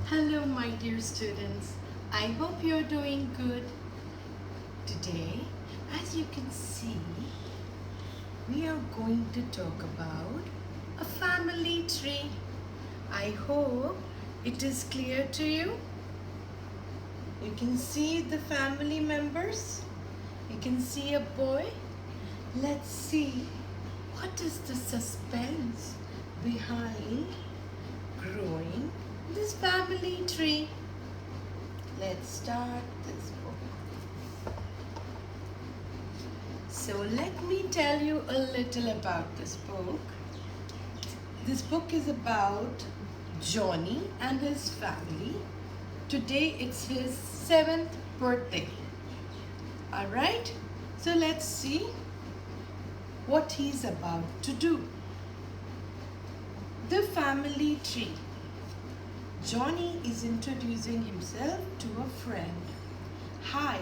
Hello, my dear students. I hope you're doing good. Today, as you can see, we are going to talk about a family tree. I hope it is clear to you. You can see the family members. You can see a boy. Let's see what is the suspense behind growing this family tree. Let's start this book. So let me tell you a little about this book. This book is about Johnny and his family. Today it's his 7th birthday. Alright, so let's see what he's about to do. The family tree. Johnny is introducing himself to a friend. Hi,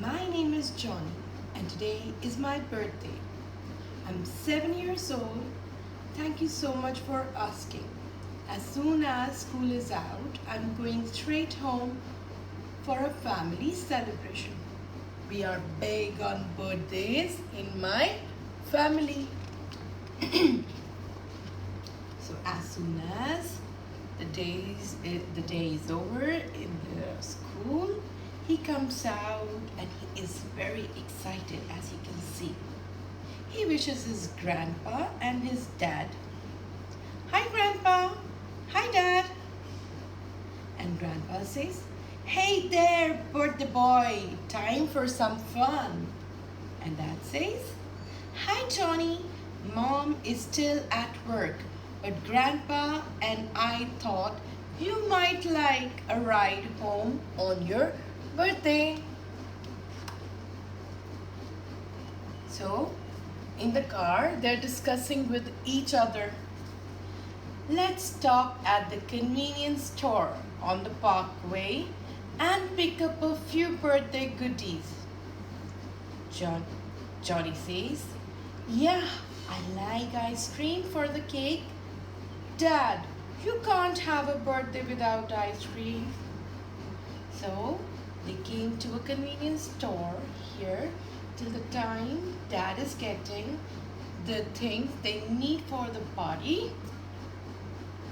my name is Johnny and today is my birthday. I'm 7 years old. Thank you so much for asking. As soon as school is out, I'm going straight home for a family celebration. We are big on birthdays in my family. So as soon as the day is over in the school, he comes out and he is very excited, as you can see. He wishes his grandpa and his dad. Hi grandpa, hi dad. And grandpa says, hey there birthday boy, time for some fun. And dad says, hi Johnny, mom is still at work. But Grandpa and I thought you might like a ride home on your birthday. So, in the car, they're discussing with each other. Let's stop at the convenience store on the parkway and pick up a few birthday goodies. Johnny says, yeah, I like ice cream for the cake. Dad, you can't have a birthday without ice cream. So they came to a convenience store here till the time Dad is getting the things they need for the party.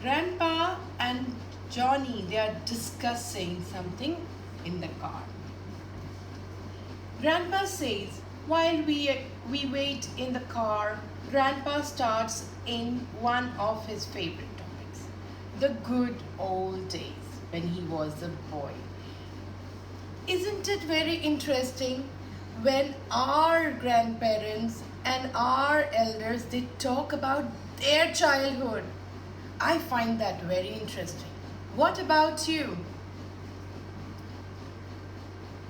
Grandpa and Johnny, they are discussing something in the car. Grandpa says, while we wait in the car, Grandpa starts in one of his favorite topics, the good old days when he was a boy. Isn't it very interesting when our grandparents and our elders, they talk about their childhood? I find that very interesting. What about you?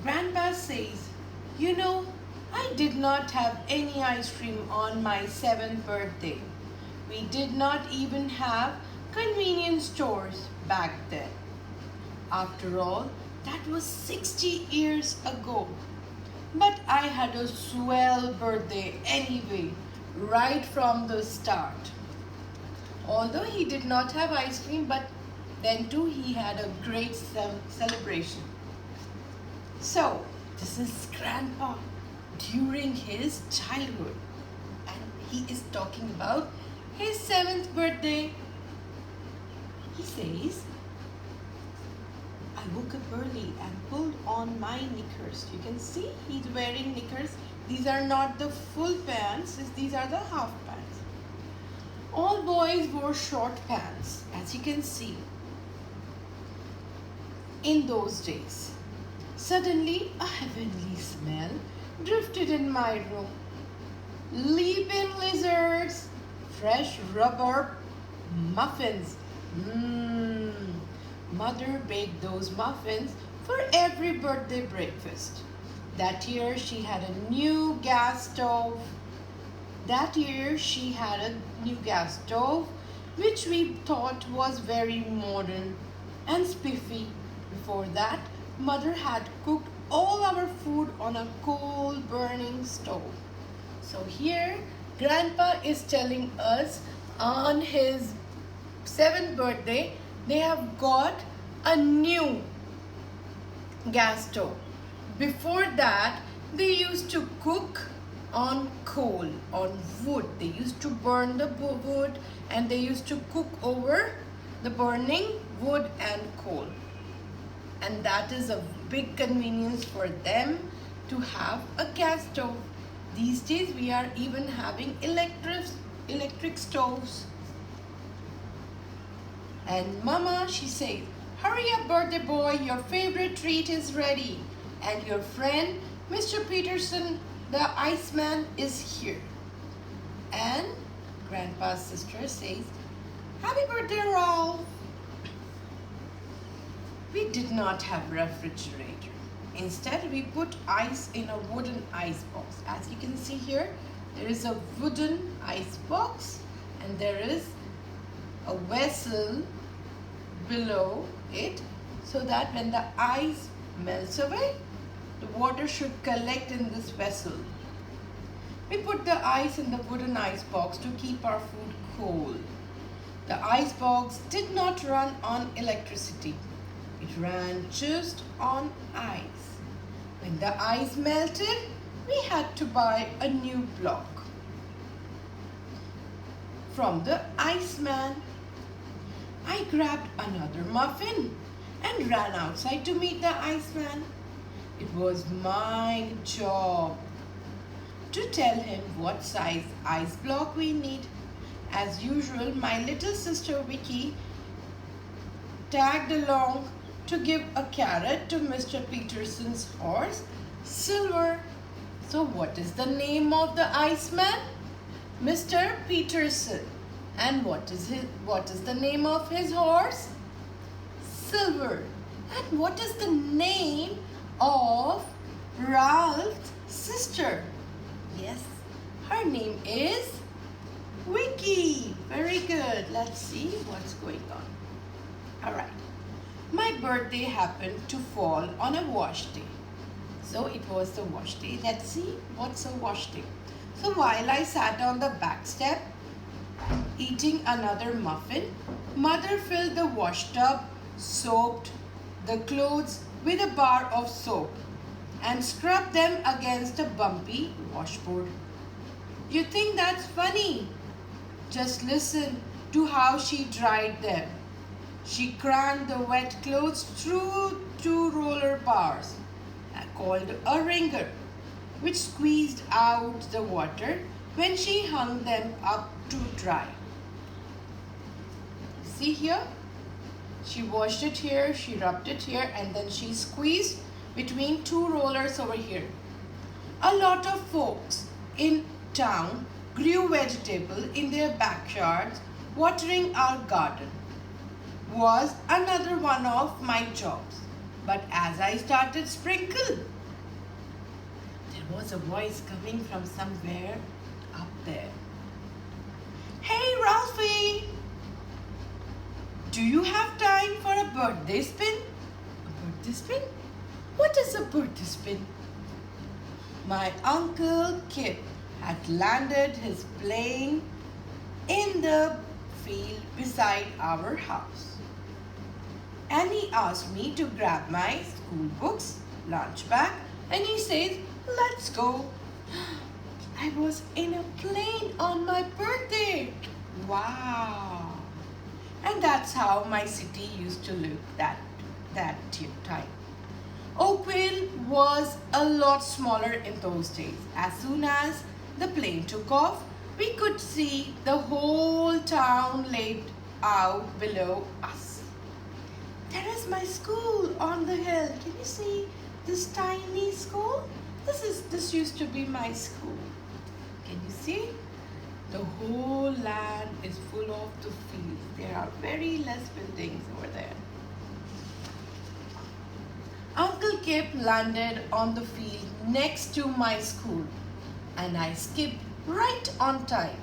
Grandpa says, you know, I did not have any ice cream on my 7th birthday. We did not even have convenience stores back then. After all, that was 60 years ago. But I had a swell birthday anyway, right from the start. Although he did not have ice cream, but then too he had a great celebration. So, this is Grandpa during his childhood, and he is talking about his 7th birthday. He says, I woke up early and pulled on my knickers. You can see he's wearing knickers. These are not the full pants, these are the half pants. All boys wore short pants, as you can see. In those days, suddenly a heavenly smell drifted in my room. Leaping lizards, fresh rubber muffins. Mother baked those muffins for every birthday breakfast. That year she had a new gas stove. Which we thought was very modern and spiffy. Before that, Mother had cooked all our food on a coal burning stove. So here Grandpa is telling us on his 7th birthday they have got a new gas stove. Before that, they used to cook on coal, on wood. They used to burn the wood and they used to cook over the burning wood and coal. And that is a big convenience for them to have a gas stove. These days we are even having electric stoves. And Mama, she says, hurry up birthday boy, your favorite treat is ready. And your friend, Mr. Peterson, the Iceman, is here. And Grandpa's sister says, happy birthday, Ralph. We did not have refrigerator. Instead, we put ice in a wooden ice box. As you can see here, there is a wooden ice box and there is a vessel below it so that when the ice melts away, the water should collect in this vessel. We put the ice in the wooden ice box to keep our food cold. The ice box did not run on electricity. It ran just on ice. When the ice melted, we had to buy a new block from the Iceman. I grabbed another muffin and ran outside to meet the Iceman. It was my job to tell him what size ice block we need. As usual, my little sister Vicky tagged along to give a carrot to Mr. Peterson's horse, Silver. So what is the name of the Iceman? Mr. Peterson. And what is the name of his horse? Silver. And what is the name of Ralph's sister? Yes, her name is Vicky. Very good. Let's see what's going on. All right. My birthday happened to fall on a wash day. So it was the wash day. Let's see what's a wash day. So while I sat on the back step eating another muffin, Mother filled the wash tub, soaked the clothes with a bar of soap and scrubbed them against a bumpy washboard. You think that's funny? Just listen to how she dried them. She cranked the wet clothes through 2 roller bars called a wringer, which squeezed out the water when she hung them up to dry. See here? She washed it here, she rubbed it here, and then she squeezed between 2 rollers over here. A lot of folks in town grew vegetable in their backyards. Watering our garden was another one of my jobs. But as I started sprinkle, there was a voice coming from somewhere up there. Hey Ralphie, do you have time for a birthday spin? A birthday spin? What is a birthday spin? My Uncle Kip had landed his plane in the field beside our house. And he asked me to grab my school books, lunch bag, and he says, let's go. I was in a plane on my birthday. Wow. And that's how my city used to look that time. Oakville was a lot smaller in those days. As soon as the plane took off, we could see the whole town laid out below us. There is my school on the hill. Can you see this tiny school? This used to be my school. Can you see? The whole land is full of the fields. There are very less buildings over there. Uncle Kip landed on the field next to my school and I skipped right on time.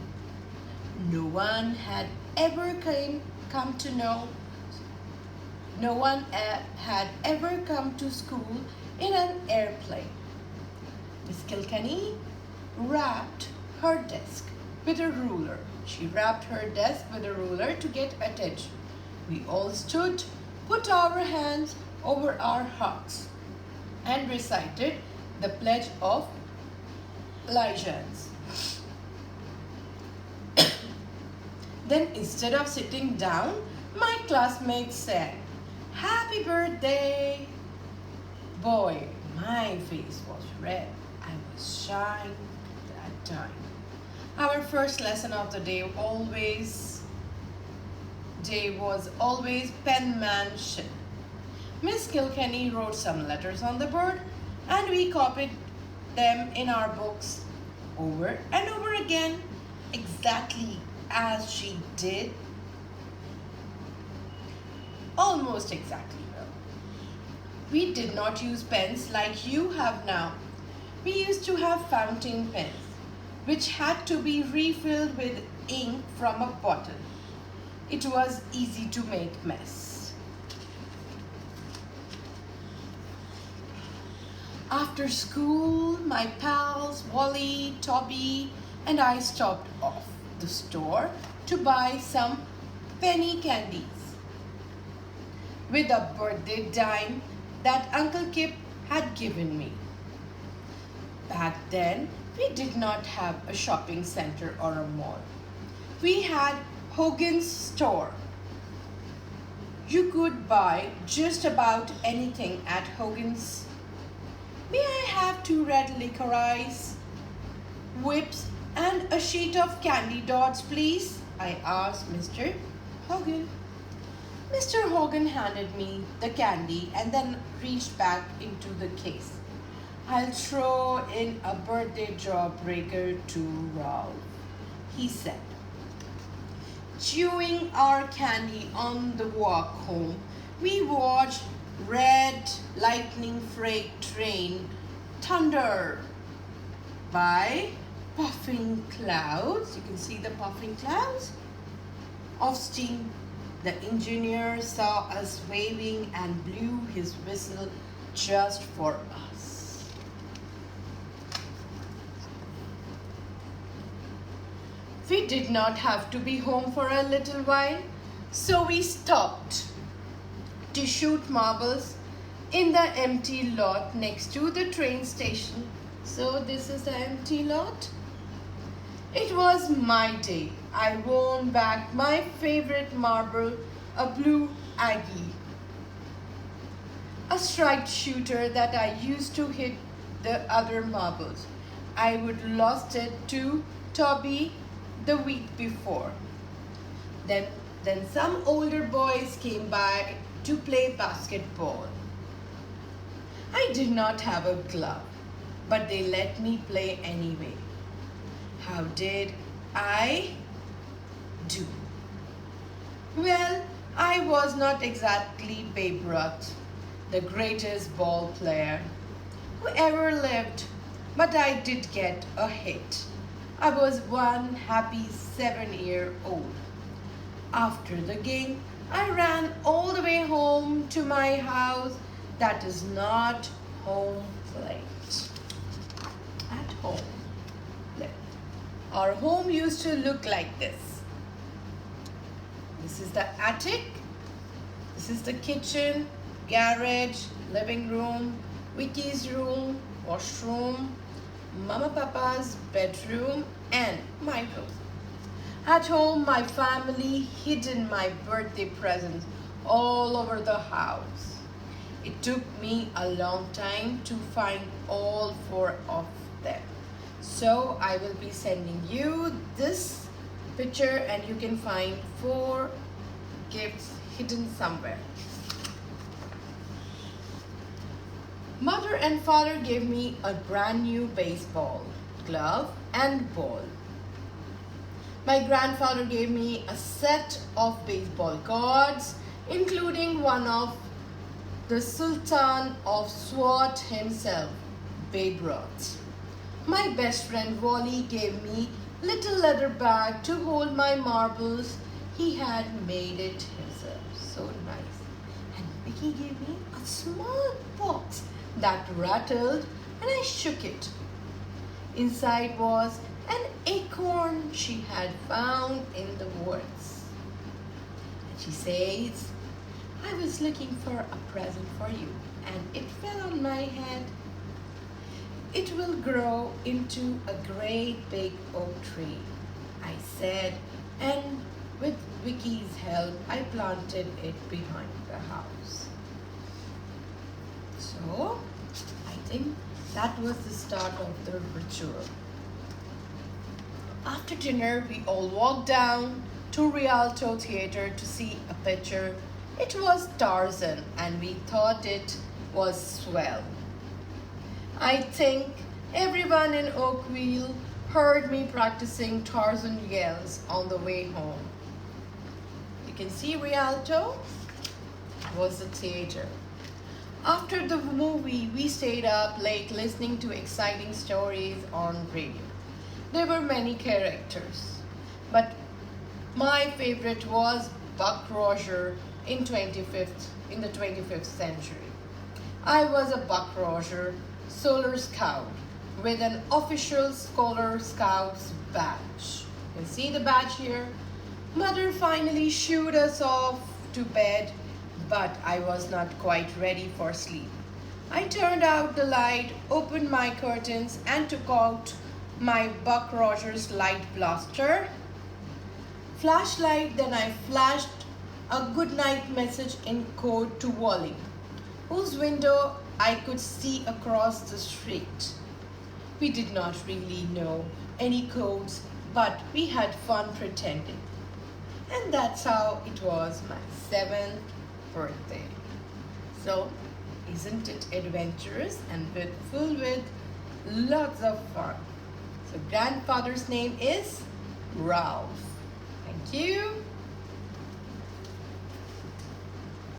No one had ever come to school in an airplane. Miss Kilkenny wrapped her desk with a ruler. She wrapped her desk with a ruler to get attention. We all stood put our hands over our hearts, and recited the Pledge of Allegiance. Then, instead of sitting down, my classmates sang, "Happy birthday!" Boy, my face was red. I was shy that time. Our first lesson of the day was always penmanship. Miss Kilkenny wrote some letters on the board and we copied them in our books over and over again, exactly as she did. Almost exactly well. We did not use pens like you have now. We used to have fountain pens, which had to be refilled with ink from a bottle. It was easy to make mess. After school, my pals Wally, Toby, and I stopped off the store to buy some penny candies with a birthday dime that Uncle Kip had given me. Back then, we did not have a shopping center or a mall. We had Hogan's store. You could buy just about anything at Hogan's. May I have 2 red licorice whips and a sheet of candy dots, please? I asked Mr. Hogan. Mr. Hogan handed me the candy and then reached back into the case. I'll throw in a birthday jawbreaker to Ralph, he said. Chewing our candy on the walk home, we watched Red Lightning Freight Train thunder by puffing clouds. You can see the puffing clouds of steam. The engineer saw us waving and blew his whistle just for us. We did not have to be home for a little while, so we stopped to shoot marbles in the empty lot next to the train station. So this is the empty lot. It was my day. I won back my favorite marble, a blue Aggie, a striped shooter that I used to hit the other marbles. I would lost it to Toby the week before. Then some older boys came by to play basketball. I did not have a glove, but they let me play anyway. How did I do? Well, I was not exactly Babe Ruth, the greatest ball player who ever lived, but I did get a hit. I was one happy 7-year-old. After the game, I ran all the way home to my house that is not home plate. At home. Our home used to look like this. This is the attic. This is the kitchen, garage, living room, Vicky's room, washroom, Mama Papa's bedroom, and my room. At home, my family hidden my birthday presents all over the house. It took me a long time to find all 4 of them. So I will be sending you this picture and you can find 4 gifts hidden somewhere. Mother and father gave me a brand new baseball glove and ball. My grandfather gave me a set of baseball cards, including one of the Sultan of Swat himself, Babe Ruth. My best friend Wally gave me a little leather bag to hold my marbles. He had made it himself. So nice. And Vicky gave me a small box that rattled and I shook it. Inside was an acorn she had found in the woods. And she says, I was looking for a present for you, and it fell on my head. It will grow into a great big oak tree, I said, and with Vicky's help, I planted it behind the house. So, I think that was the start of the ritual. After dinner, we all walked down to Rialto Theatre to see a picture. It was Tarzan, and we thought it was swell. I think everyone in Oakville heard me practicing Tarzan yells on the way home. You can see Rialto was the theater. After the movie, we stayed up late listening to exciting stories on radio. There were many characters, but my favorite was Buck Roger in the 25th century. I was a Buck Roger Solar Scout with an official Scholar Scouts badge. You can see the badge here. Mother finally shooed us off to bed, but I was not quite ready for sleep. I turned out the light, opened my curtains, and took out my Buck Rogers light blaster flashlight. Then I flashed a good night message in code to Wally, whose window I could see across the street. We did not really know any codes, but we had fun pretending. And that's how it was my 7th birthday. So, isn't it adventurous and full with lots of fun? So, grandfather's name is Ralph. Thank you.